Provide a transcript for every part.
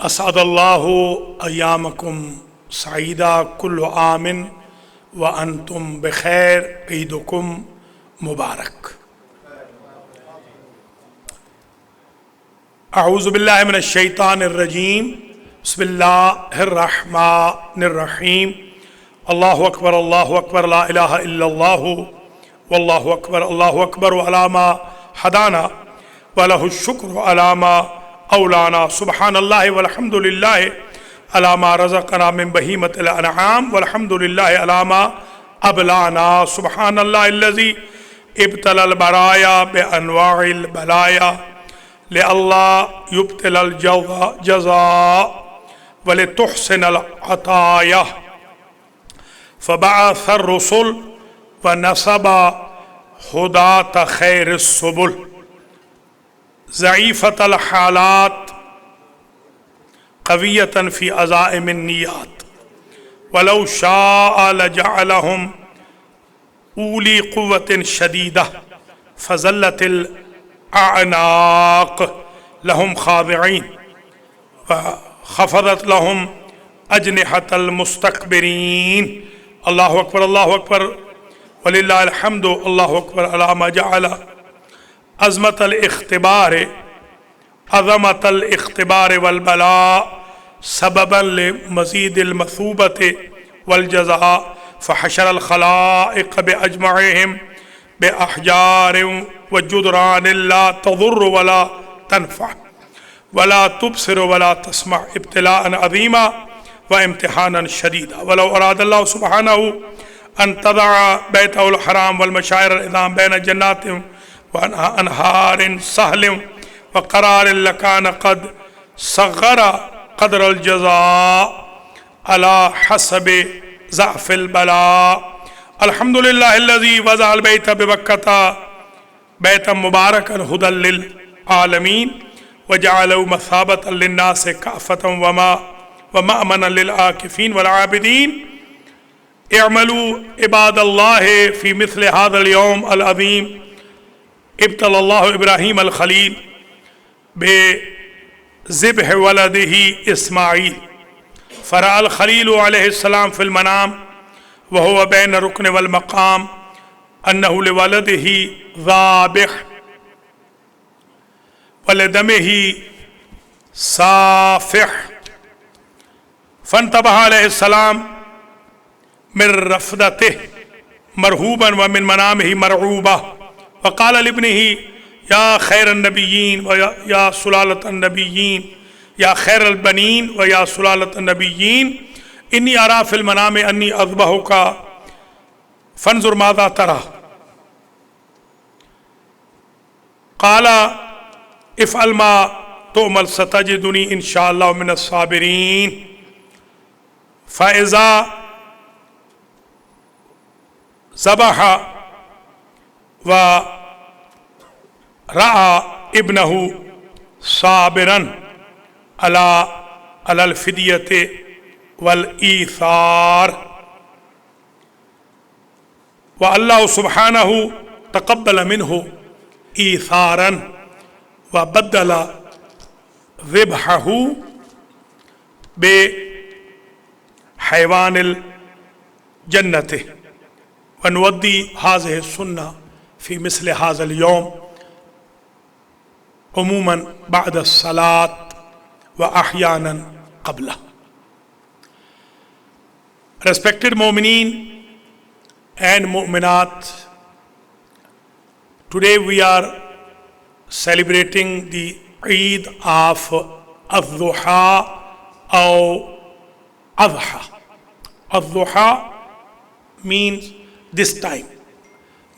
اسعد اللہ ایامکم سعیدہ کل عام وانتم بخیر عیدکم مبارک۔ اعوذ باللہ من الشیطان الرجیم، بسم اللہ الرحمن الرحیم۔ اللہ اکبر لا الہ الا اللہ واللہ اکبر وعلی ما ہدانا وَلَهُ الشُّكْرُ عَلَى مَا أَوْلَانَا سبحان اللہ والحمد للہ عَلَى مَا رَزَقَنَا مِن بَهِيمَةِ الْأَنْعَامِ والحمد للہ عَلَى مَا أَبْلَانَا سبحان اللہ الذي ابتلى البرايا بأنواع البلايا لئلا يبتلى الجزاء ولتحسن العطايا فبعث الرسل ونصب هداة خير السبل ضعیفۃ الحالات قویۃ فی عزائم النیات ولو شاء لجعلہم اولی قوت شدیدہ فزلت الاعناق لہم خاضعین وخفضت لہم اجنحۃ المستکبرین۔ اللہ اکبر وللہ الحمد۔ اللہ اکبر علی ما جعل عظمت الاختبار والبلاء سببا لمزید المثوبت والجزاء فحشر الخلائق بأجمعهم بأحجار وجدران لا تضر ولا تنفع ولا تبصر ولا تسمع ابتلاء عظيما وامتحانا شديدا ولو أراد الله سبحانه أن تضع بيته الحرام والمشاعر العظام بين جنات وأنهار سهل وقرار لكان قد صغر قدر الجزاء على حسب ضعف البلاء۔ الحمد لله الذي وضع البيت بمكة بيتا مباركا هدى للعالمين وجعله مثابة للناس كافة ومأمنا للعاكفين والعابدين۔ اعملوا عباد الله في مثل هذا اليوم العظيم ابتلى الله إبراهيم الخليل بذبح ولده إسماعيل فرأى الخليل عليه السلام في المنام وهو بين الركن والمقام أنه لولده ذابح ولدمه صافح فانتبه عليه السلام من رفدته مرهوبا ومن منامه مرعوبا وقال لابنه يا خير النبيين ويا سلالة النبيين يا خير البنين ويا سلالة النبيين إني أرى في المنام أني أذبحك فانظر ماذا ترى قال افعل ما تؤمل ستجدني إن شاء الله من الصابرين۔ فإذا ذبح ورأى ابنه صابرا على الفدية والإيثار والله سبحانه تقبل منه إيثارا وبدل ذبحه بحيوان الجنة ونودي هذه السنة في مثل هذا اليوم عموما بعد الصلاة وأحيانا قبله۔ Respected Mu'mineen and Mu'minat, today we are celebrating the Eid of Ad-Duha or Adha. Ad-Duha means this time,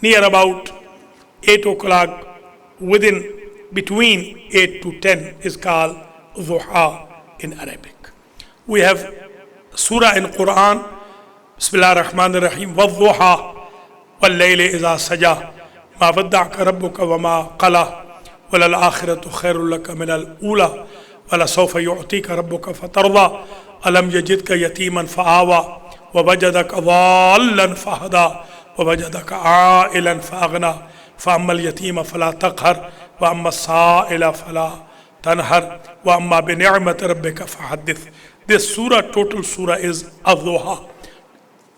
near about 8 o'clock, between 8 to 10 is called Duha in Arabic. We have surah in Quran, Bismillah ar-Rahman ar-Rahim, وَالضُّحَى وَاللَّيْلِ إِذَا سَجَى مَا وَدَّعَكَ رَبُّكَ وَمَا قَلَى وَلَلْآخِرَةُ خَيْرٌ لَكَ مِنَ الْأُولَى وَلَسَوْفَ يُعْطِيكَ رَبُّكَ فَتَرْضَى أَلَمْ يَجِدْكَ يَتِيمًا فَآوَى وَوَجَدَكَ ضَالًّا فَهَدَى وَوَجَدَكَ عَائِلًا فَأَغْنَى فَأَمَّا الْيَتِيمَ فَلَا تَقْهَرْ وَأَمَّا السَّائِلَ فَلَا tanhar wa amma bi ni'mati rabbika fahaddith. This surah, total surah, is Ad-Duha.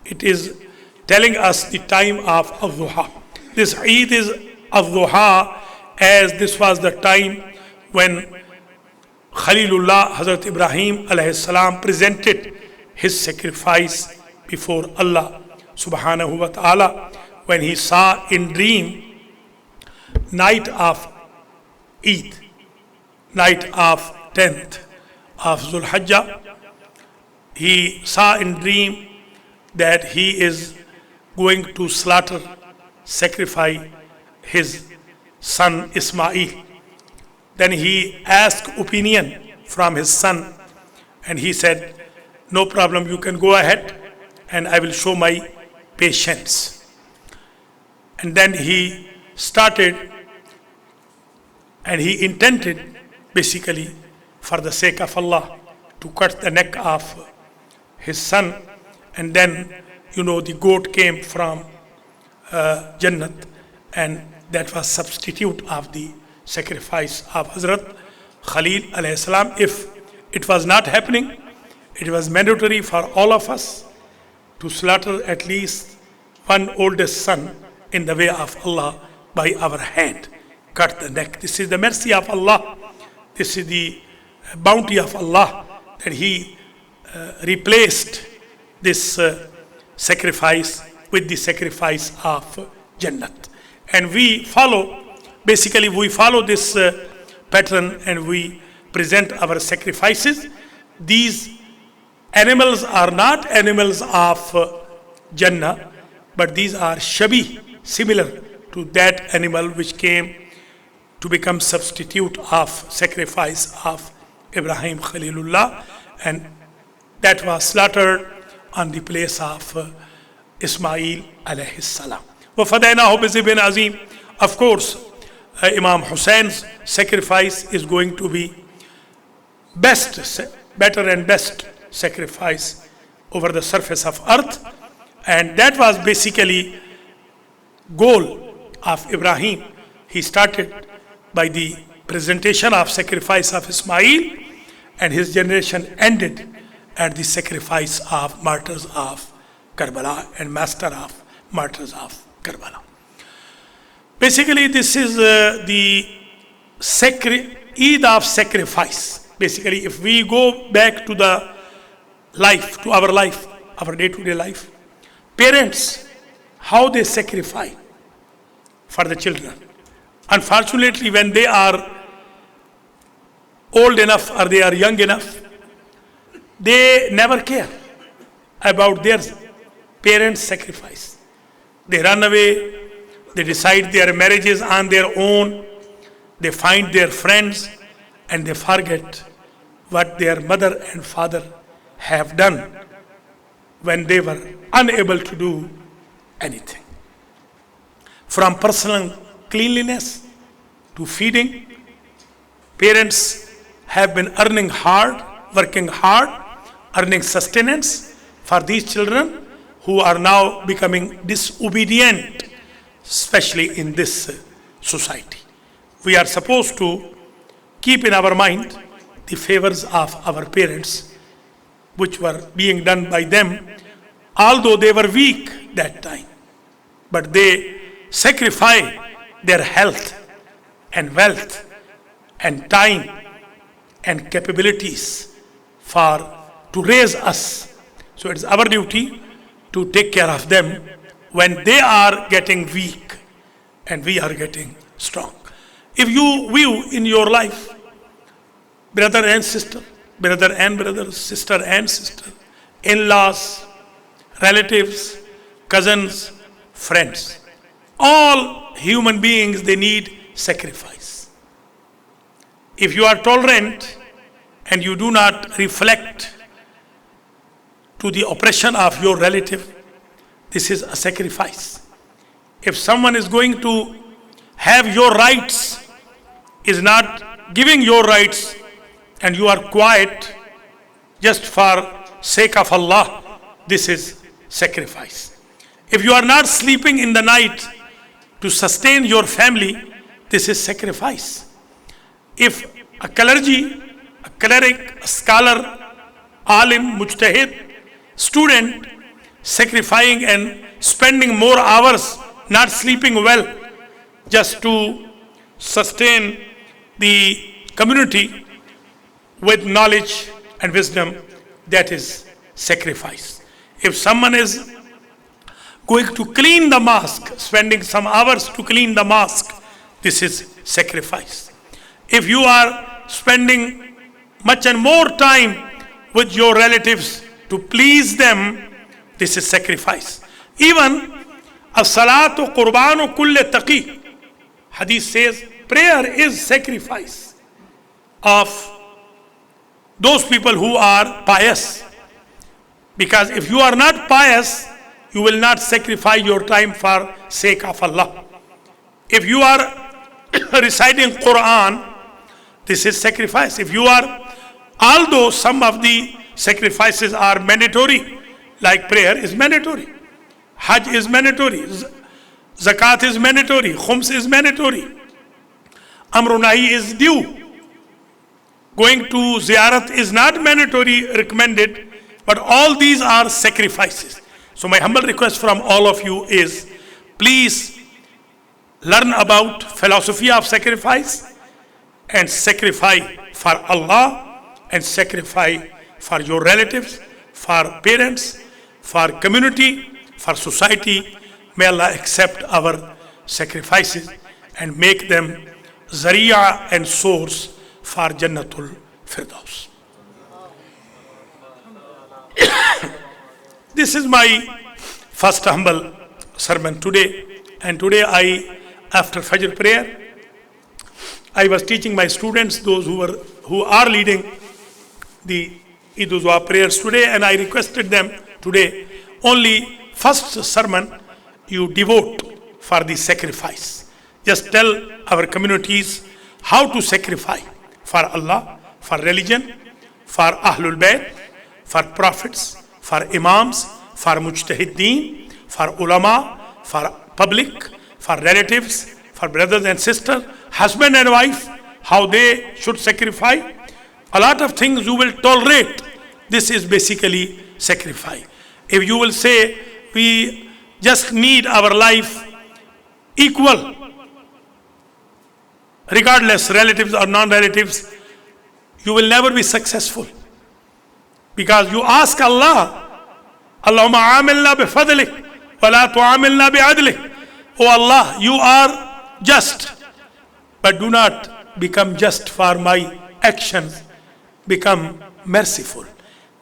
It is telling us the time of Ad-Duha. This Eid is Ad-Duha, as this was the time when Khalilullah Hazrat Ibrahim alayhi salam presented his sacrifice before Allah subhanahu wa ta'ala, when he saw in dream night of Eid, night of 10th of Zulhijjah. He saw in dream that he is going to slaughter, sacrifice his son Ismail. Then he asked opinion from his son, and he said, no problem, you can go ahead and I will show my patience. And then he started, and he intended basically for the sake of Allah to cut the neck of his son. And then, the goat came from Jannat, and that was substitute of the sacrifice of Hazrat Khalil alayhi salam. If it was not happening, it was mandatory for all of us to slaughter at least one oldest son in the way of Allah by our hand, cut the neck. This is the mercy of Allah. This is the bounty of Allah, that He replaced this sacrifice with the sacrifice of Jannat. And we follow this pattern, and we present our sacrifices. These animals are not animals of Jannah, but these are Shabi, similar to that animal which came to become substitute of sacrifice of Ibrahim Khalilullah, and that was slaughtered on the place of Ismail alayhi salam. وَفَدَيْنَاهُ بِذِبْحٍ عَظِيمٍ. Of course, Imam Hussein's sacrifice is going to be better and best sacrifice over the surface of earth, and that was basically goal of Ibrahim. He started by the presentation of sacrifice of Ismail, and his generation ended at the sacrifice of martyrs of Karbala and master of martyrs of Karbala. Basically, this is the Eid of sacrifice. Basically, if we go back to the life, to our life, our day-to-day life, parents, how they sacrifice for the children. Unfortunately, when they are old enough or they are young enough, they never care about their parents' sacrifice. They run away, they decide their marriages on their own, they find their friends, and they forget what their mother and father have done when they were unable to do anything. From personal cleanliness to feeding, parents have been earning hard, working hard, earning sustenance for these children who are now becoming disobedient, especially in this society. We are supposed to keep in our mind the favors of our parents, which were being done by them, although they were weak that time. But they sacrificed their health and wealth and time and capabilities to raise us. So it's our duty to take care of them when they are getting weak and we are getting strong. If you view in your life, brother and sister, sister and sister, in-laws, relatives, cousins, friends, all human beings, they need sacrifice. If you are tolerant and you do not reflect to the oppression of your relative, this is a sacrifice. If someone is going to have your rights, is not giving your rights, and you are quiet just for sake of Allah, this is sacrifice. If you are not sleeping in the night to sustain your family, this is sacrifice. If a clergy, a cleric, a scholar, alim, mujtahid, student sacrificing and spending more hours, not sleeping well, just to sustain the community with knowledge and wisdom, that is sacrifice. If someone is going to clean the mosque, spending some hours to clean the mosque, this is sacrifice. If you are spending much and more time with your relatives to please them, this is sacrifice. Even as-salatu qurbanu kulli taqi. Hadith says prayer is sacrifice of those people who are pious. Because if you are not pious, you will not sacrifice your time for sake of Allah. If you are reciting Quran, this is sacrifice. If you are, although some of the sacrifices are mandatory, like prayer is mandatory, Hajj is mandatory, Zakat is mandatory, Khums is mandatory, Amr Nahi is due. Going to Ziyarat is not mandatory, recommended, but all these are sacrifices. So my humble request from all of you is, please learn about philosophy of sacrifice and sacrifice for Allah and sacrifice for your relatives, for parents, for community, for society. May Allah accept our sacrifices and make them zariya and source for Jannatul Firdaus. This is my first humble sermon today, and today after Fajr prayer, I was teaching my students, those who are leading the Eid al-Zuha prayers today, and I requested them today, only first sermon you devote for the sacrifice. Just tell our communities how to sacrifice for Allah, for religion, for Ahlul Bayt, for prophets, for imams, for mujtahideen, for ulama, for public, for relatives, for brothers and sisters, husband and wife, how they should sacrifice. A lot of things you will tolerate. This is basically sacrifice. If you will say, we just need our life equal, regardless relatives or non-relatives, you will never be successful. Because you ask Allah, Allahumma amilna bi fadlik, wa la tu'amilna bi adlik. Oh Allah, you are just, but do not become just for my actions. Become merciful.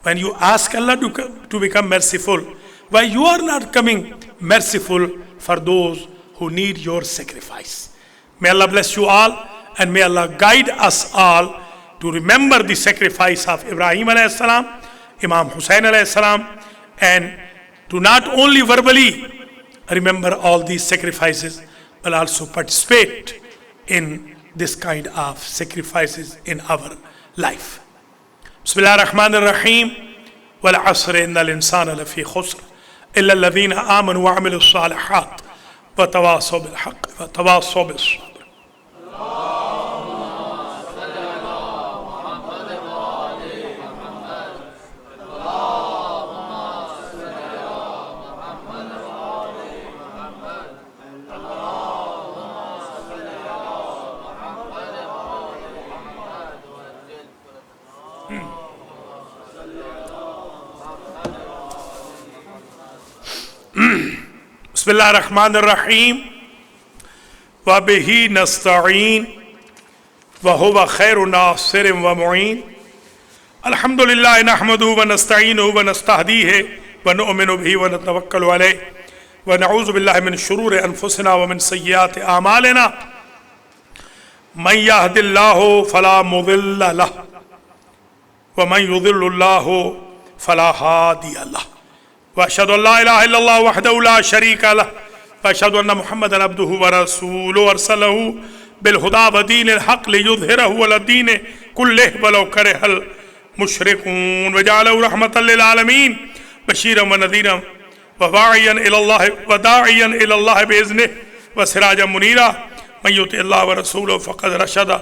When you ask Allah to become merciful, why you are not coming merciful for those who need your sacrifice? May Allah bless you all, and may Allah guide us all to remember the sacrifice of Ibrahim alayhi salam, Imam Hussain alayhi salam, and to not only verbally remember all these sacrifices, but also participate in this kind of sacrifices in our life. Bismillah ar-Rahman ar-Rahim. Wal asr innal insana lafi khusr illa alladhina amanu wa amilu salihat wa tawasaw bil haqq wa tawasaw bis sabr. Bismillah ar-Rahman ar-Rahim. Wa bihi nasta'een wa huwa khairu nasirin wa mu'een. Alhamdulillah nahmaduhu wa nasta'inuhu wa nastahdihi wa nu'minu bihi wa natawakkalu alayhi wa na'udhu billahi min shururi anfusina wa min sayyiati a'malina. Man yahdillahu fala mudilla lahu wa man yudhillillahu fala hadiya lahu. وأشهد أن لا إله إلا الله وحده لا شريك له وأشهد أن محمدا عبده ورسوله أرسله بالهدى ودين الحق ليظهره على الدين كله ولو كره المشركون وجعله رحمة للعالمين بشيرا ونذيرا وداعيا إلى الله بإذنه وسراجا منيرا من يطع الله ورسوله فقد رشد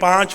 5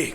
1,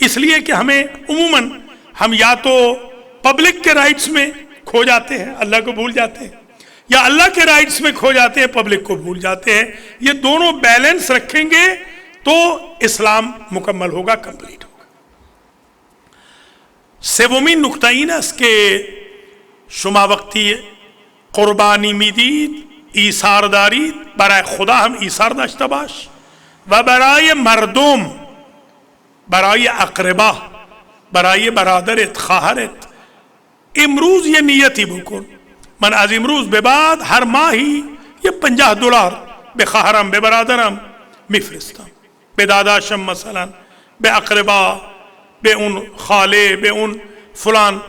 اس لیے کہ ہمیں عموماً ہم یا تو پبلک کے رائٹس میں کھو جاتے ہیں، اللہ کو بھول جاتے ہیں، یا اللہ کے رائٹس میں کھو جاتے ہیں، پبلک کو بھول جاتے ہیں۔ یہ دونوں بیلنس رکھیں گے تو اسلام مکمل ہوگا، کمپلیٹ ہوگا۔ سومین نکتہ این است که شما وقتی قربانی میدید ایثار دارید، برای خدا هم ایثار داشته باش و برای مردم، برای اقربا، برای برادرت، خواهرت امروز یه نیتی بکن، من از امروز به بعد هر ماهی یه $50 به خواهرم، به برادرم میفرستم، به داداشم مثلا، به اقربا، به اون خاله، به اون فلان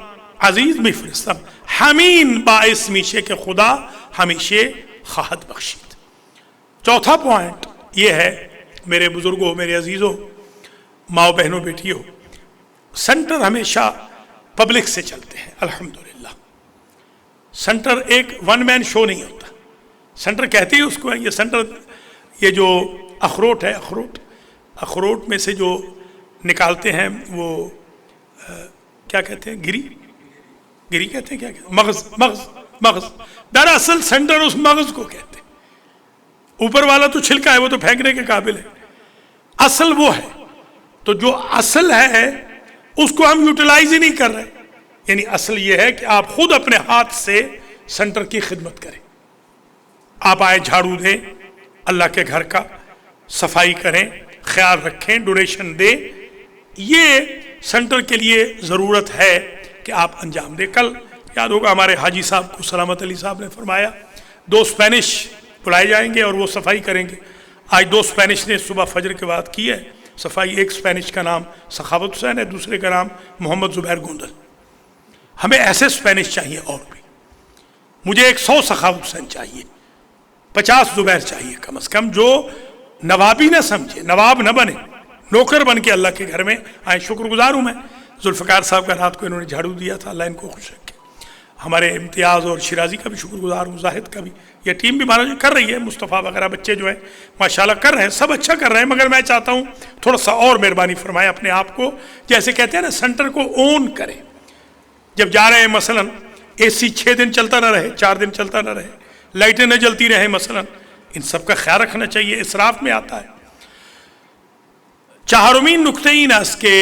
عزیز میفرستم. همین باعث میشه که خدا ہمیشہ خواہد بخشید۔ چوتھا پوائنٹ یہ ہے میرے بزرگوں، میرے عزیزوں، ماؤں بہنوں، بیٹیوں، سنٹر ہمیشہ پبلک سے چلتے ہیں الحمدللہ۔ سنٹر ایک ون مین شو نہیں ہوتا۔ سنٹر کہتے ہیں اس کو، یہ سنٹر، یہ جو اخروٹ ہے، اخروٹ میں سے جو نکالتے ہیں وہ کیا کہتے ہیں، گری کہتے ہیں، کیا کہتے ہیں، مغز۔ دراصل سنٹر اس مغز کو کہتے ہیں، اوپر والا تو چھلکا ہے، وہ تو پھینکنے کے قابل ہے، اصل وہ ہے۔ تو جو اصل ہے اس کو ہم یوٹیلائز ہی نہیں کر رہے۔ یعنی اصل یہ ہے کہ آپ خود اپنے ہاتھ سے سنٹر کی خدمت کریں، آپ آئے جھاڑو دیں، اللہ کے گھر کا صفائی کریں، خیال رکھیں، ڈونیشن دیں۔ یہ سنٹر کے لیے ضرورت ہے کہ آپ انجام دیں۔ کل یاد ہوگا ہمارے حاجی صاحب کو سلامت علی صاحب نے فرمایا 2 اسپینش بلائے جائیں گے اور وہ صفائی کریں گے۔ آج 2 اسپینش نے صبح فجر کے بعد کی ہے صفائی۔ ایک اسپینش کا نام سخاوت حسین ہے، دوسرے کا نام محمد زبیر گوندل۔ ہمیں ایسے اسپینش چاہیے، اور بھی مجھے 100 سخاوت حسین چاہیے، 50 زبیر چاہیے کم از کم، جو نوابی نہ سمجھے، نواب نہ بنے، نوکر بن کے اللہ کے گھر میں آئے۔ شکر گزار ہوں میں ذوالفقار صاحب کا، رات کو انہوں نے جھاڑو دیا تھا، اللہ ان کو خوش رکھے۔ ہمارے امتیاز اور شیرازی کا بھی شکر گزار ہوں، زاہد کا بھی۔ یہ ٹیم بھی ہمارا کر رہی ہے، مصطفیٰ وغیرہ بچے جو ہیں ماشاءاللہ کر رہے ہیں، سب اچھا کر رہے ہیں، مگر میں چاہتا ہوں تھوڑا سا اور مہربانی فرمائیں اپنے آپ کو، جیسے کہتے ہیں نا سنٹر کو اون کریں۔ جب جا رہے ہیں مثلا اے سی 6 دن چلتا نہ رہے، 4 دن چلتا نہ رہے، لائٹیں نہ جلتی رہیں مثلا، ان سب کا خیال رکھنا چاہیے، اسراف میں آتا ہے۔ چہارمین نکته این است که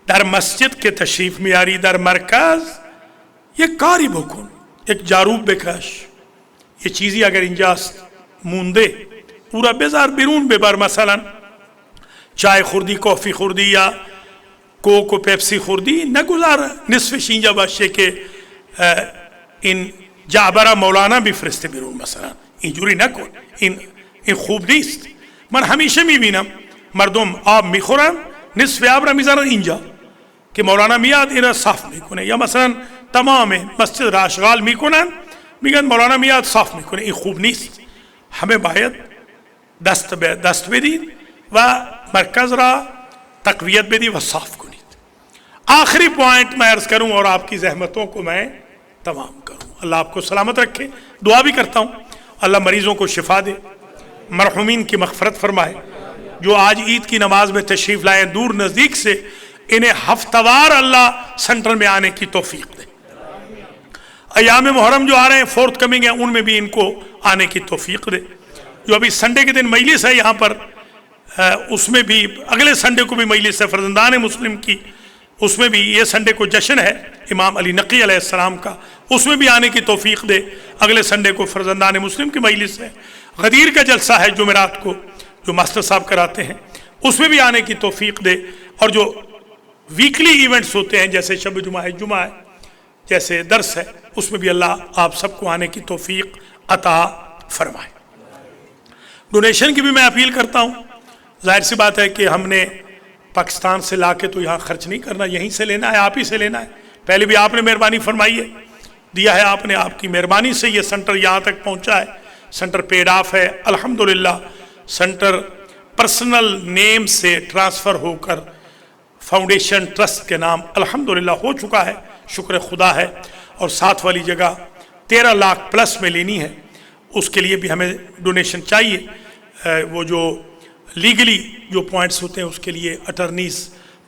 در مسجد که تشریف میاری، در مرکز یک کاری بکن، یک جاروب بکش، یه چیزی اگر اینجاست مونده او را بذار بیرون ببر، مثلا چای خوردی، کافی خوردی یا کوک و پیپسی خوردی، نگذار نصفش اینجا باشه که این جعبره مولانا بفرسته بیرون، مثلا اینجوری نکن، این خوب نیست۔ من همیشه میبینم مردم آب میخورن، نصف آب را میذارن اینجا که مولانا میاد اینا صاف میکنه، یا مثلا تمام مسجد را اشغال میکنن، میگن مولانا میاد صاف میکنه، این خوب نیست۔ همه باید دست بدید و مرکز را تقویت بدید و صاف کنید۔ آخری پوائنٹ میں عرض کروں اور آپ کی زحمتوں کو میں تمام کروں۔ اللہ آپ کو سلامت رکھے، دعا بھی کرتا ہوں اللہ مریضوں کو شفا دے، مرحومین کی مغفرت فرمائے، جو آج عید کی نماز میں تشریف لائے دور نزدیک سے، انہیں ہفتہ وار اللہ سنٹر میں آنے کی توفیق دے۔ ایام محرم جو آ رہے ہیں، فورتھ کمنگ ہیں، ان میں بھی ان کو آنے کی توفیق دے۔ جو ابھی سنڈے کے دن مجلس ہے یہاں پر، اس میں بھی اگلے سنڈے کو بھی مجلس ہے فرزندان مسلم کی، اس میں بھی یہ سنڈے کو جشن ہے امام علی نقی علیہ السلام کا، اس میں بھی آنے کی توفیق دے۔ اگلے سنڈے کو فرزندان مسلم کی مجلس ہے۔ غدیر کا جلسہ ہے جمعرات کو جو ماسٹر صاحب کراتے ہیں، اس میں بھی آنے کی توفیق دے۔ اور جو ویکلی ایونٹس ہوتے ہیں جیسے شب جمعہ ہے، جیسے درس ہے، اس میں بھی اللہ آپ سب کو آنے کی توفیق عطا فرمائے۔ ڈونیشن کی بھی میں اپیل کرتا ہوں۔ ظاہر سی بات ہے کہ ہم نے پاکستان سے لا کے تو یہاں خرچ نہیں کرنا، یہیں سے لینا ہے، آپ ہی سے لینا ہے۔ پہلے بھی آپ نے مہربانی فرمائی ہے، دیا ہے آپ نے، آپ کی مہربانی سے یہ سنٹر یہاں تک پہنچا ہے۔ سنٹر پیڈ آف ہے الحمدللہ۔ سنٹر پرسنل نیم سے ٹرانسفر ہو کر فاؤنڈیشن ٹرسٹ کے نام الحمدللہ ہو چکا ہے، شکر خدا ہے۔ اور ساتھ والی جگہ 13 لاکھ پلس میں لینی ہے، اس کے لیے بھی ہمیں ڈونیشن چاہیے۔ وہ جو لیگلی جو پوائنٹس ہوتے ہیں اس کے لیے attorneys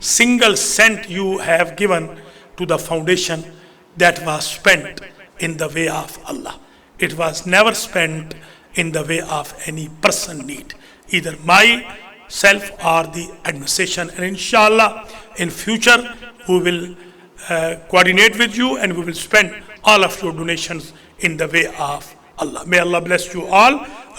single cent you have given to the foundation that was spent in the way of Allah. It was never spent in the way of any person need, either myself or the administration. And inshallah in future we will coordinate with you and we will spend all of your donations in the way of Allah. May Allah bless you all.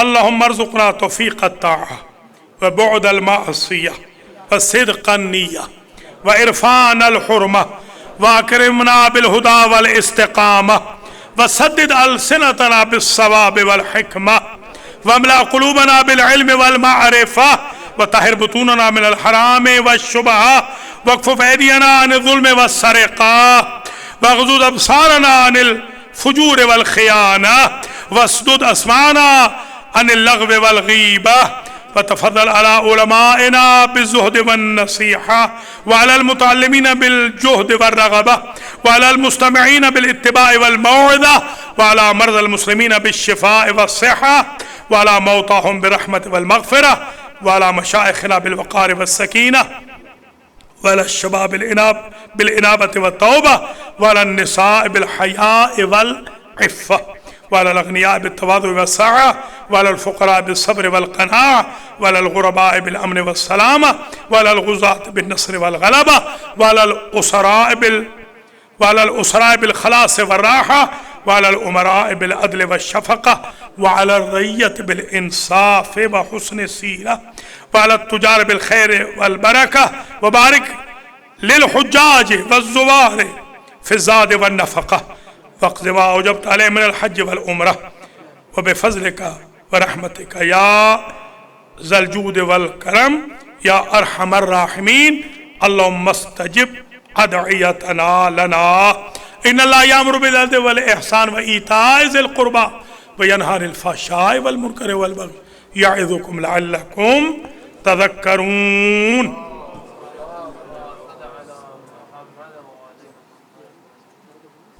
اللهم ارزقنا توفيق الطاعة وبعد المعصية وصدق النية وعرفان الحرمة واكرمنا بالهدى والاستقامة وسدد ألسنتنا بالصواب والحكمة واملأ قلوبنا بالعلم والمعرفة وطهر بطوننا من الحرام والشبهة واكفف أيدينا عن الظلم والسرقة واغضض أبصارنا عن الفجور والخيانة واسدد أسماعنا عن اللغو والغيبة وتفضل على علمائنا بالزهد والنصيحة وعلى المتعلمين بالجهد والرغبة وعلى المستمعين بالاتباع والموعظة وعلى مرضى المسلمين بالشفاء والصحة وعلى موتاهم برحمة والمغفرة وعلى مشايخنا بالوقار والسكينة وعلى الشباب بالإنابة والتوبة وعلى النساء بالحياء والعفة وعلى الأغنياء بالتواضع والسعة وعلى الفقراء بالصبر والقناعة وعلى الغرباء بالأمن والسلامة وعلى الغزاة بالنصر والغلبة وعلى الأسراء بالخلاص والراحة وعلى الأمراء بالعدل والشفقة وعلى الرعية بالإنصاف وحسن السيرة وعلى التجار بالخير والبركة وبارك للحجاج والزوار في الزاد والنفقة واقض ما أوجبت عليه من الحج والعمرة وبفضلك ورحمتك يا ذا الجود والكرم يا أرحم الراحمين اللهم استجب أدعيتنا لنا إن الله يأمر بالعدل والإحسان وإيتاء ذي القربى وينهى عن الفحشاء والمنكر والبغي يعظكم لعلكم تذكرون